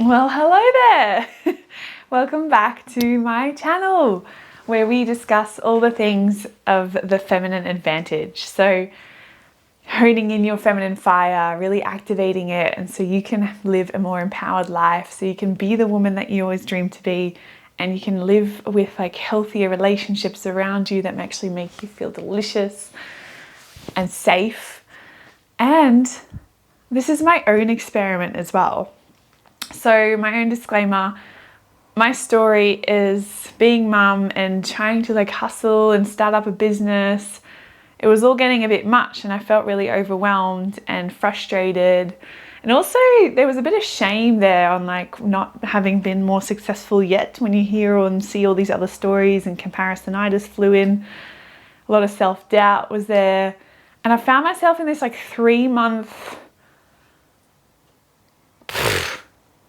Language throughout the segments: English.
Well, hello there. Welcome back to my channel where we discuss all the things of the feminine advantage. So honing in your feminine fire, really activating it, and so you can live a more empowered life, so you can be the woman that you always dreamed to be, and you can live with like healthier relationships around you that actually make you feel delicious and safe. And this is my own experiment as well. So my own disclaimer, my story is being mum and trying to like hustle and start up a business. It was all getting a bit much and I felt really overwhelmed and frustrated. And also there was a bit of shame there on like not having been more successful yet when you hear and see all these other stories, and comparisonitis flew in. A lot of self-doubt was there. And I found myself in this like 3-month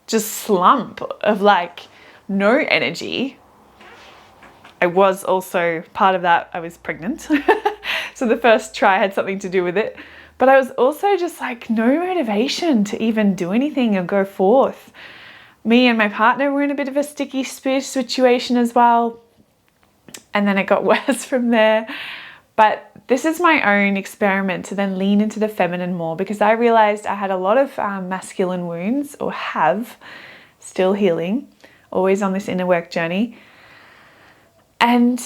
just slump of like no energy. I was also part of that, I was pregnant. So the first try had something to do with it. But I was also just like no motivation to even do anything or go forth. Me and my partner were in a bit of a sticky situation as well. And then it got worse from there. But this is my own experiment to then lean into the feminine more, because I realized I had a lot of masculine wounds, or have, still healing, always on this inner work journey. And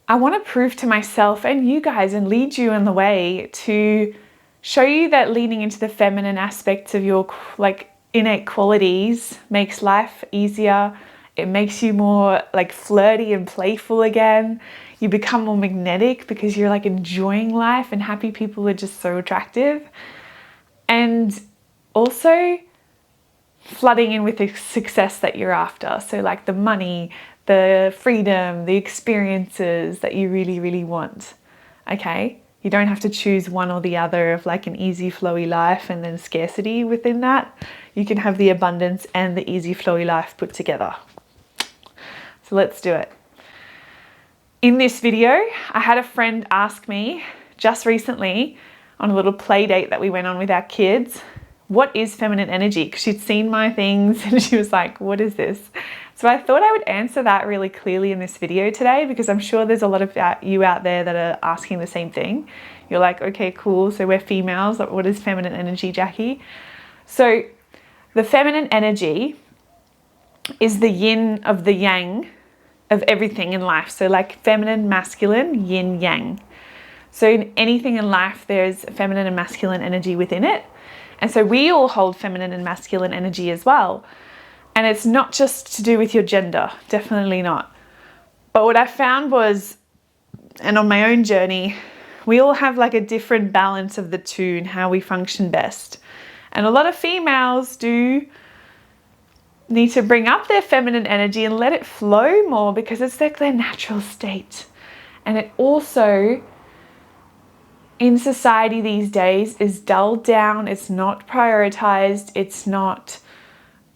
I want to prove to myself and you guys and lead you in the way to show you that leaning into the feminine aspects of your like innate qualities makes life easier. It makes you more like flirty and playful again. You become more magnetic because you're like enjoying life, and happy people are just so attractive. And also flooding in with the success that you're after. So like the money, the freedom, the experiences that you really, really want. Okay? You don't have to choose one or the other of like an easy flowy life and then scarcity within that. You can have the abundance and the easy flowy life put together. So let's do it. In this video, I had a friend ask me just recently on a little play date that we went on with our kids, what is feminine energy? Because she'd seen my things and she was like, what is this? So I thought I would answer that really clearly in this video today, because I'm sure there's a lot of you out there that are asking the same thing. You're like, okay, cool. So we're females. What is feminine energy, Jackie? So the feminine energy is the yin of the yang of everything in life. So like feminine, masculine, yin, yang. So in anything in life, there's feminine and masculine energy within it. And so we all hold feminine and masculine energy as well. And it's not just to do with your gender, definitely not. But what I found was, and on my own journey, we all have like a different balance of the two and how we function best. And a lot of females do need to bring up their feminine energy and let it flow more, because it's like their natural state. And it also, in society these days, is dulled down. It's not prioritized. It's not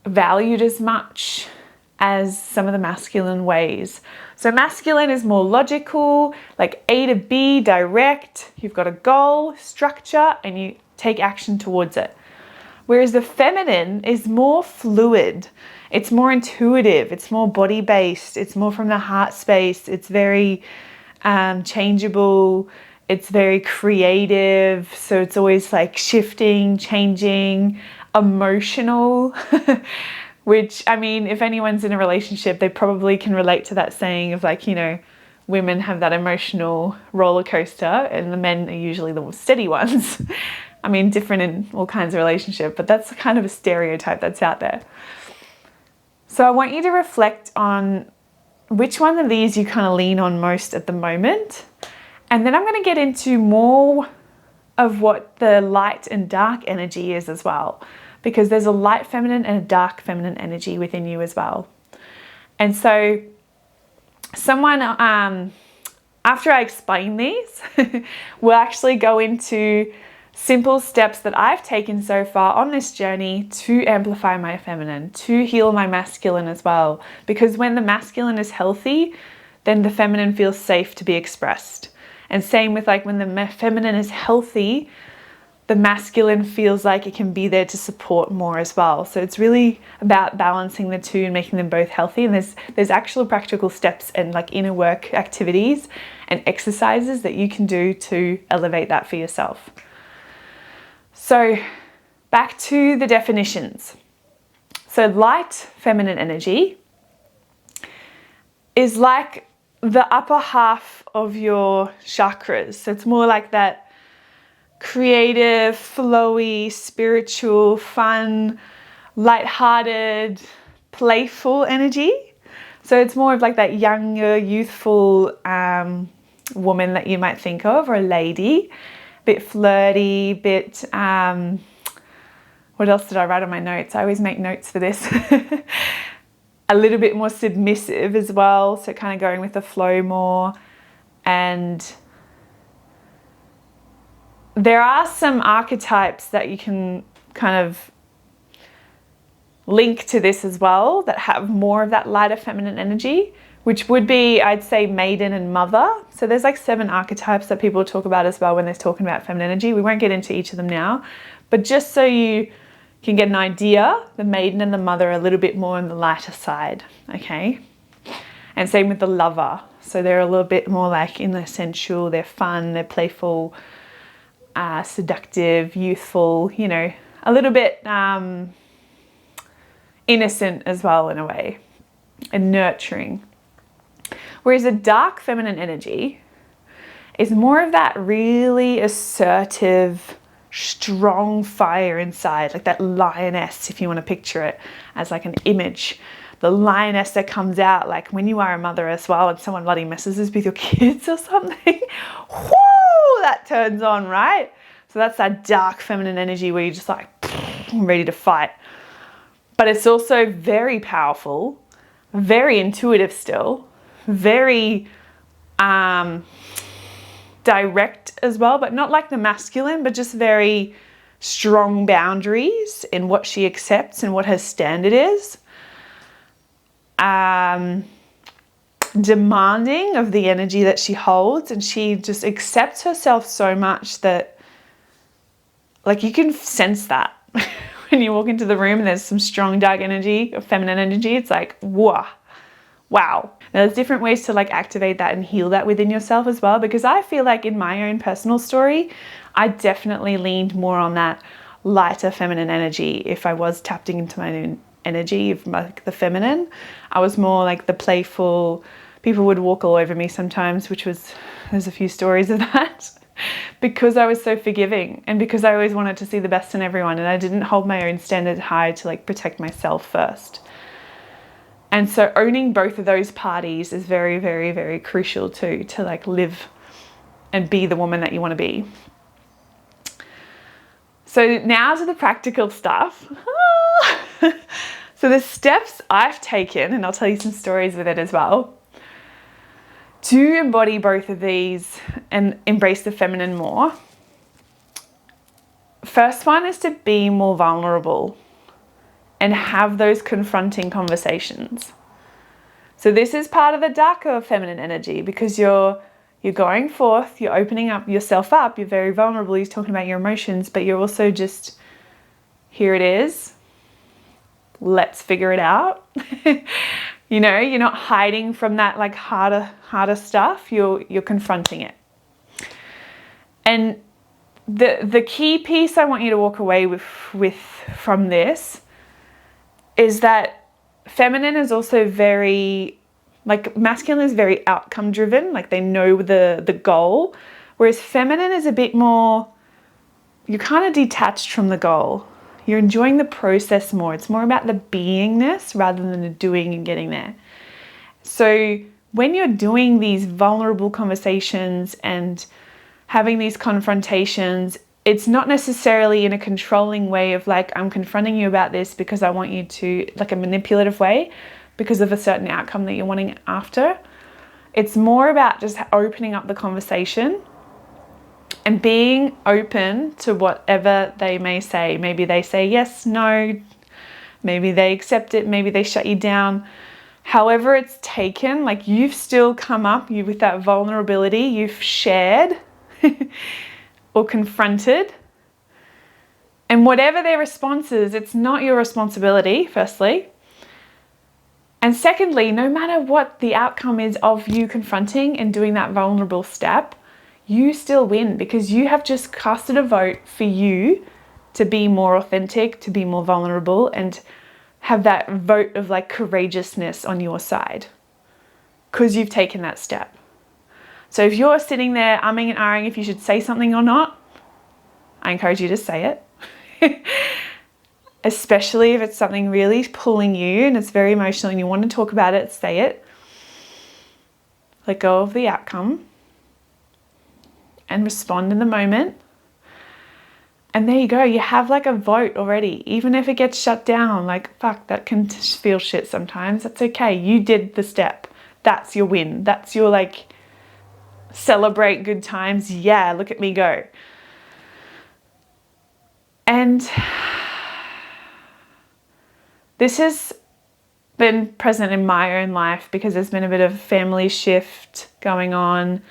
valued as much as some of the masculine ways. So masculine is more logical, like A to B, direct. You've got a goal, structure, and you take action towards it. Whereas the feminine is more fluid. It's more intuitive. It's more body-based. It's more from the heart space. It's very changeable. It's very creative. So it's always like shifting, changing, emotional, which, I mean, if anyone's in a relationship, they probably can relate to that saying of like, you know, women have that emotional roller coaster and the men are usually the steady ones. I mean, different in all kinds of relationships, but that's kind of a stereotype that's out there. So I want you to reflect on which one of these you kind of lean on most at the moment. And then I'm going to get into more of what the light and dark energy is as well, because there's a light feminine and a dark feminine energy within you as well. And so someone, after I explain these, we'll actually go into simple steps that I've taken so far on this journey to amplify my feminine, to heal my masculine as well. Because when the masculine is healthy, then the feminine feels safe to be expressed. And same with like when the feminine is healthy, the masculine feels like it can be there to support more as well. So it's really about balancing the two and making them both healthy. And there's actual practical steps and like inner work activities and exercises that you can do to elevate that for yourself. So back to the definitions. So light feminine energy is like the upper half of your chakras. So it's more like that creative, flowy, spiritual, fun, lighthearted, playful energy. So it's more of like that younger, youthful woman that you might think of, or a lady, bit flirty, bit, what else did I write on my notes? I always make notes for this. A little bit more submissive as well. So kind of going with the flow more. And there are some archetypes that you can kind of link to this as well that have more of that lighter feminine energy, which would be, I'd say, maiden and mother. So there's like 7 archetypes that people talk about as well when they're talking about feminine energy. We won't get into each of them now, but just so you can get an idea, the maiden and the mother are a little bit more on the lighter side, okay? And same with the lover. So they're a little bit more like in the sensual, they're fun, they're playful, seductive, youthful, you know, a little bit innocent as well in a way, and nurturing. Whereas a dark feminine energy is more of that really assertive, strong fire inside, like that lioness, if you want to picture it as like an image. The lioness that comes out like when you are a mother as well and someone bloody messes with your kids or something. Whoo, that turns on, right? So that's that dark feminine energy where you're just like ready to fight. But it's also very powerful, very intuitive still, very direct as well, but not like the masculine, but just very strong boundaries in what she accepts and what her standard is. Demanding of the energy that she holds, and she just accepts herself so much that like you can sense that when you walk into the room and there's some strong dark energy or feminine energy. It's like wow. Now there's different ways to like activate that and heal that within yourself as well, because I feel like in my own personal story I definitely leaned more on that lighter feminine energy. If I was tapping into my own energy of like the feminine, I was more like the playful, people would walk all over me sometimes, there's a few stories of that, because I was so forgiving and because I always wanted to see the best in everyone, and I didn't hold my own standard high to like protect myself first. And so owning both of those parties is very, very, very crucial too, to like live and be the woman that you want to be. So now to the practical stuff. So the steps I've taken, and I'll tell you some stories with it as well, to embody both of these and embrace the feminine more. First one is to be more vulnerable and have those confronting conversations. So this is part of the darker feminine energy, because you're going forth, you're opening up yourself up, you're very vulnerable, you're talking about your emotions, but you're also just, here it is, let's figure it out. You know, you're not hiding from that like harder stuff, you're confronting it. And the key piece I want you to walk away with from this is that feminine is also very, like masculine is very outcome driven, like they know the goal, whereas feminine is a bit more, you're kind of detached from the goal. You're enjoying the process more. It's more about the beingness rather than the doing and getting there. So when you're doing these vulnerable conversations and having these confrontations, it's not necessarily in a controlling way of like, I'm confronting you about this because I want you to, like a manipulative way, because of a certain outcome that you're wanting after. It's more about just opening up the conversation and being open to whatever they may say. Maybe they say yes, no, maybe they accept it, maybe they shut you down. However it's taken, like you've still come up with that vulnerability, you've shared or confronted, And whatever their response is, it's not your responsibility, firstly. And secondly, no matter what the outcome is of you confronting and doing that vulnerable step, you still win, because you have just casted a vote for you to be more authentic, to be more vulnerable, and have that vote of like courageousness on your side, because you've taken that step. So if you're sitting there umming and ahhing if you should say something or not, I encourage you to say it. Especially if it's something really pulling you and it's very emotional and you want to talk about it, say it. Let go of the outcome and respond in the moment. And there you go, you have like a vote already. Even if it gets shut down, like fuck, that can feel shit sometimes. That's okay. You did the step. That's your win. That's your like celebrate good times. Yeah, look at me go. And this has been present in my own life because there's been a bit of family shift going on.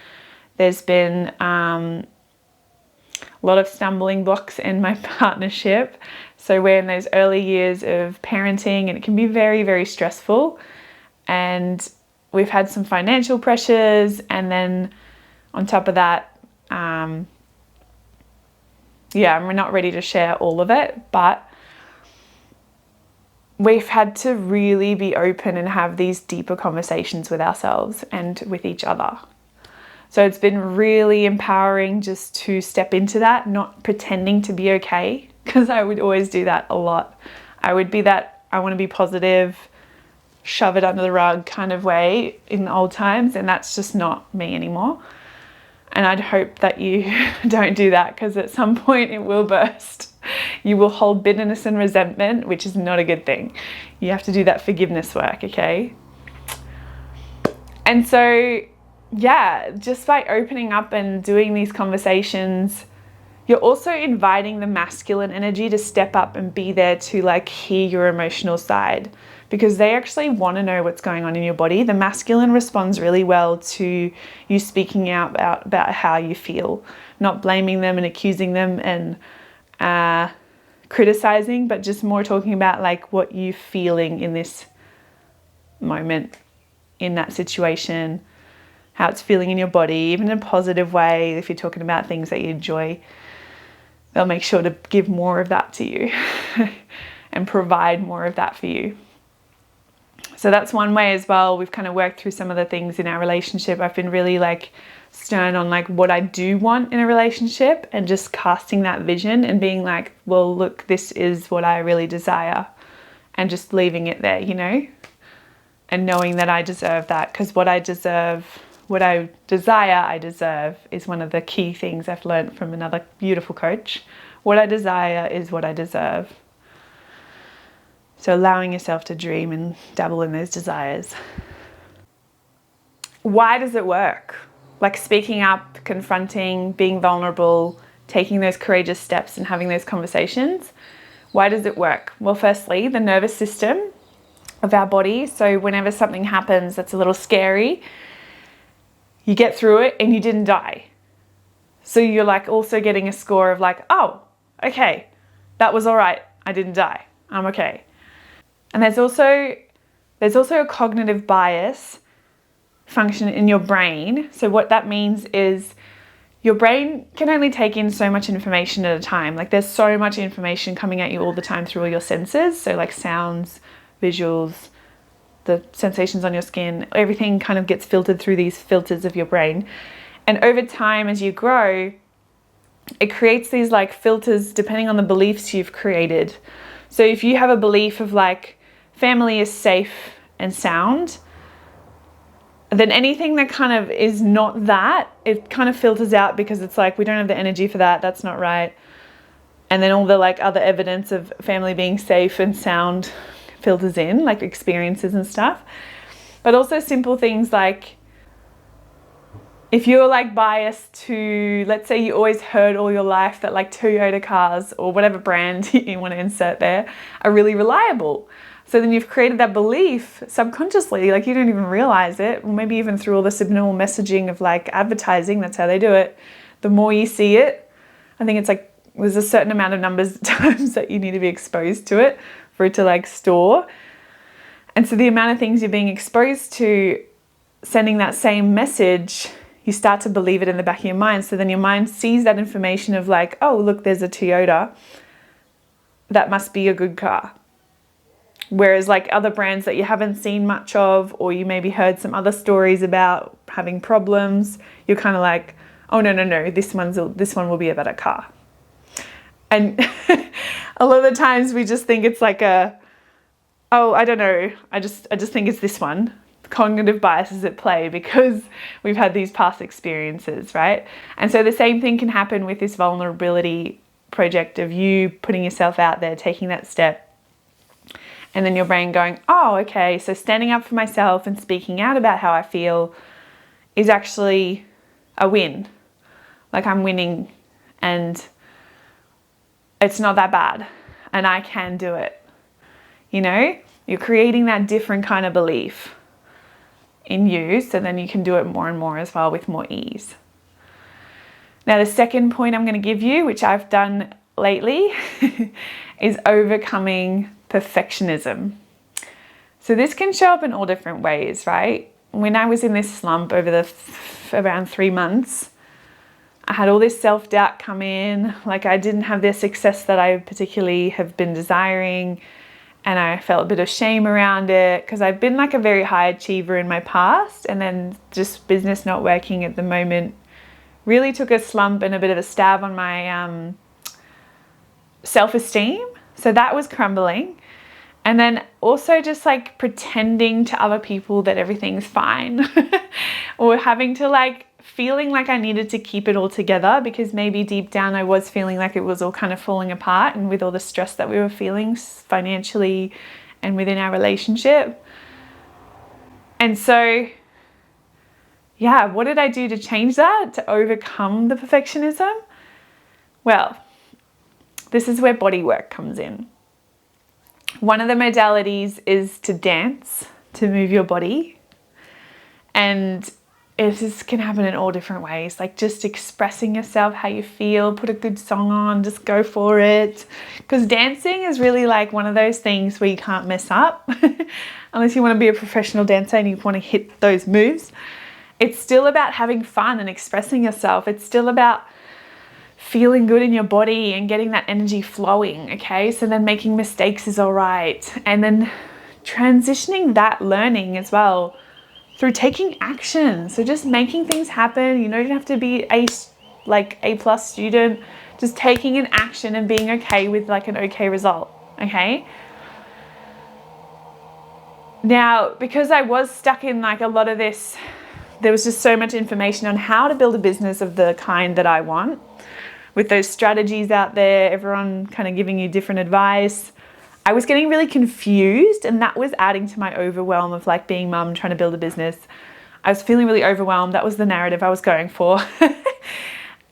There's been a lot of stumbling blocks in my partnership. So we're in those early years of parenting and it can be very, very stressful. And we've had some financial pressures, and then on top of that, we're not ready to share all of it, but we've had to really be open and have these deeper conversations with ourselves and with each other. So it's been really empowering just to step into that, not pretending to be okay, because I would always do that a lot. I would be that, I want to be positive, shove it under the rug kind of way in the old times, and that's just not me anymore. And I'd hope that you don't do that, because at some point it will burst. You will hold bitterness and resentment, which is not a good thing. You have to do that forgiveness work, okay? And so, yeah, just by opening up and doing these conversations, you're also inviting the masculine energy to step up and be there to like hear your emotional side, because they actually want to know what's going on in your body. The masculine responds really well to you speaking out about how you feel, not blaming them and accusing them and criticizing, but just more talking about like what you're feeling in this moment, in that situation, how it's feeling in your body, even in a positive way. If you're talking about things that you enjoy, they'll make sure to give more of that to you and provide more of that for you. So that's one way as well. We've kind of worked through some of the things in our relationship. I've been really like stern on like what I do want in a relationship, and just casting that vision and being like, well, look, this is what I really desire, and just leaving it there, you know, and knowing that I deserve that, because what I desire, I deserve is one of the key things I've learned from another beautiful coach. What I desire is what I deserve. So allowing yourself to dream and dabble in those desires. Why does it work? Like speaking up, confronting, being vulnerable, taking those courageous steps and having those conversations. Why does it work? Well, firstly, the nervous system of our body. So whenever something happens that's a little scary, you get through it and you didn't die. So you're like also getting a score of like, oh, okay, that was all right. I didn't die. I'm okay. And there's also a cognitive bias function in your brain. So what that means is your brain can only take in so much information at a time. Like there's so much information coming at you all the time through all your senses. So like sounds, visuals, the sensations on your skin, everything kind of gets filtered through these filters of your brain. And over time, as you grow, it creates these like filters depending on the beliefs you've created. So if you have a belief of like family is safe and sound, then anything that kind of is not that, it kind of filters out, because it's like, we don't have the energy for that. That's not right. And then all the like other evidence of family being safe and sound filters in, like experiences and stuff. But also simple things like, if you're like biased to, let's say you always heard all your life that like Toyota cars or whatever brand you want to insert there are really reliable. So then you've created that belief subconsciously, like you don't even realize it, or maybe even through all the subliminal messaging of like advertising, that's how they do it. The more you see it, I think it's like there's a certain amount of numbers of times that you need to be exposed to it for it to like store. And so the amount of things you're being exposed to, sending that same message, you start to believe it in the back of your mind. So then your mind sees that information of like, oh, look, there's a Toyota. That must be a good car. Whereas like other brands that you haven't seen much of, or you maybe heard some other stories about having problems, you're kind of like, oh, no, this one will be a better car. And a lot of the times we just think it's like I don't know, I just think it's this one. Cognitive bias is at play because we've had these past experiences, right? And so the same thing can happen with this vulnerability project of you putting yourself out there, taking that step, and then your brain going, oh, okay, so standing up for myself and speaking out about how I feel is actually a win. Like I'm winning and it's not that bad and I can do it. You know, you're creating that different kind of belief in you, so then you can do it more and more as well with more ease. Now, the second point I'm going to give you, which I've done lately, is overcoming perfectionism. So this can show up in all different ways, right? When I was in this slump over around 3 months, I had all this self-doubt come in, like I didn't have the success that I particularly have been desiring. And I felt a bit of shame around it because I've been like a very high achiever in my past, and then just business not working at the moment really took a slump and a bit of a stab on my self-esteem. So that was crumbling. And then also just like pretending to other people that everything's fine or having to like feeling like I needed to keep it all together because maybe deep down I was feeling like it was all kind of falling apart, and with all the stress that we were feeling financially and within our relationship. And so, yeah, what did I do to change that, to overcome the perfectionism? Well, this is where body work comes in. One of the modalities is to dance, to move your body. And this can happen in all different ways, like just expressing yourself, how you feel, put a good song on, just go for it. Because dancing is really like one of those things where you can't mess up unless you want to be a professional dancer and you want to hit those moves. It's still about having fun and expressing yourself. It's still about feeling good in your body and getting that energy flowing, okay? So then making mistakes is all right. And then transitioning that learning as well through taking action. So just making things happen. You don't have to be A plus student, just taking an action and being okay with like an okay result, okay? Now, because I was stuck in like a lot of this, there was just so much information on how to build a business of the kind that I want, with those strategies out there, everyone kind of giving you different advice. I was getting really confused, and that was adding to my overwhelm of like being mum, trying to build a business. I was feeling really overwhelmed. That was the narrative I was going for.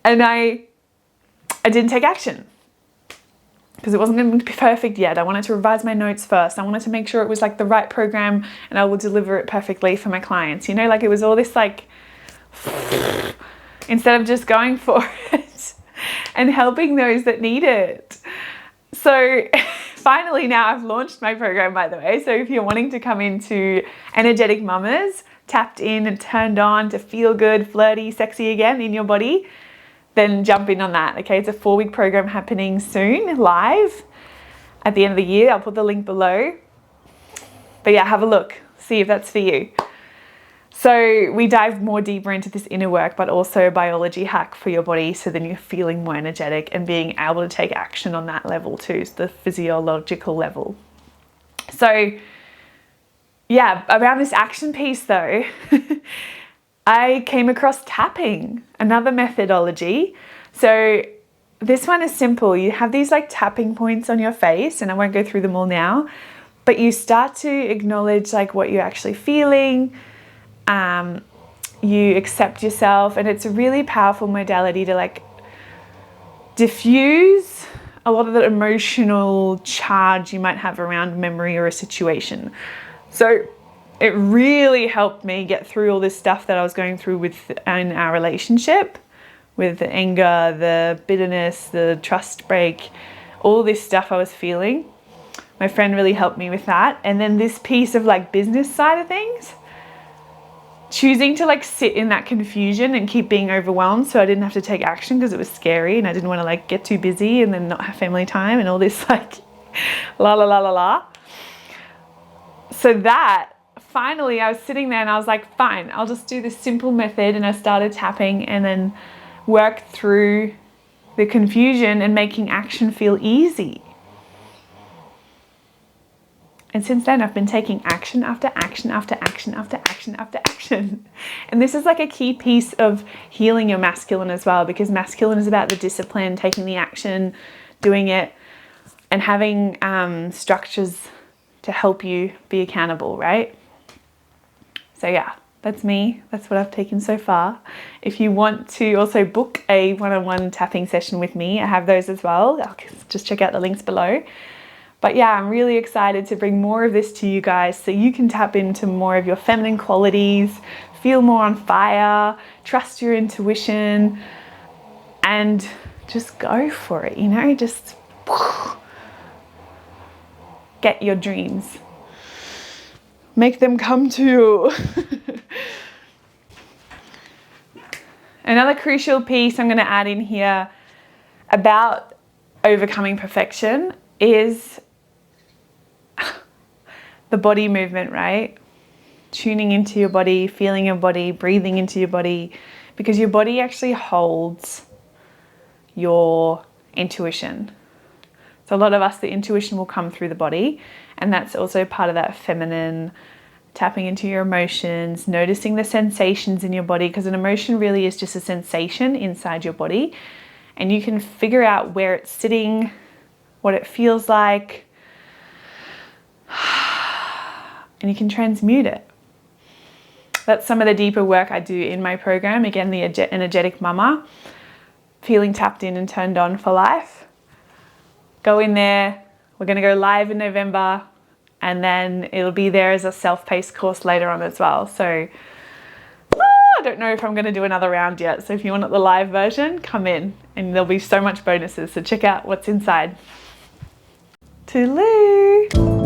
And I didn't take action because it wasn't going to be perfect yet. I wanted to revise my notes first. I wanted to make sure it was like the right program and I would deliver it perfectly for my clients. You know, like it was all this like, instead of just going for it and helping those that need it. So finally now I've launched my program, by the way. So if you're wanting to come into energetic mamas, tapped in and turned on to feel good, flirty, sexy again in your body, then jump in on that, okay? It's a 4-week program happening soon, live at the end of the year. I'll put the link below. But yeah, have a look, see if that's for you. So we dive more deeper into this inner work, but also a biology hack for your body, so then you're feeling more energetic and being able to take action on that level too, so the physiological level. So yeah, around this action piece though, I came across tapping, another methodology. So this one is simple. You have these like tapping points on your face, and I won't go through them all now, but you start to acknowledge like what you're actually feeling. You accept yourself, and it's a really powerful modality to like diffuse a lot of the emotional charge you might have around memory or a situation. So it really helped me get through all this stuff that I was going through in our relationship with the anger, the bitterness, the trust break, all this stuff I was feeling. My friend really helped me with that. And then this piece of like business side of things, choosing to like sit in that confusion and keep being overwhelmed so I didn't have to take action because it was scary and I didn't want to like get too busy and then not have family time and all this like la la la la la. So that finally I was sitting there and I was like, fine, I'll just do this simple method. And I started tapping and then worked through the confusion and making action feel easy. And since then, I've been taking action after action after action after action after action. And this is like a key piece of healing your masculine as well, because masculine is about the discipline, taking the action, doing it, and having structures to help you be accountable, right? So yeah, that's me. That's what I've taken so far. If you want to also book a one-on-one tapping session with me, I have those as well. Just check out the links below. But yeah, I'm really excited to bring more of this to you guys so you can tap into more of your feminine qualities, feel more on fire, trust your intuition, and just go for it, you know, just get your dreams. Make them come true. Another crucial piece I'm going to add in here about overcoming perfection is the body movement, right? Tuning into your body, feeling your body, breathing into your body, because your body actually holds your intuition. So a lot of us, the intuition will come through the body, and that's also part of that feminine, tapping into your emotions, noticing the sensations in your body, because an emotion really is just a sensation inside your body, and you can figure out where it's sitting, what it feels like, and you can transmute it. That's some of the deeper work I do in my program. Again, the Energetic Mama, feeling tapped in and turned on for life. Go in there. We're going to go live in November, and then it'll be there as a self-paced course later on as well. So I don't know if I'm going to do another round yet. So if you want the live version, come in, and there'll be so much bonuses. So check out what's inside. Toodaloo!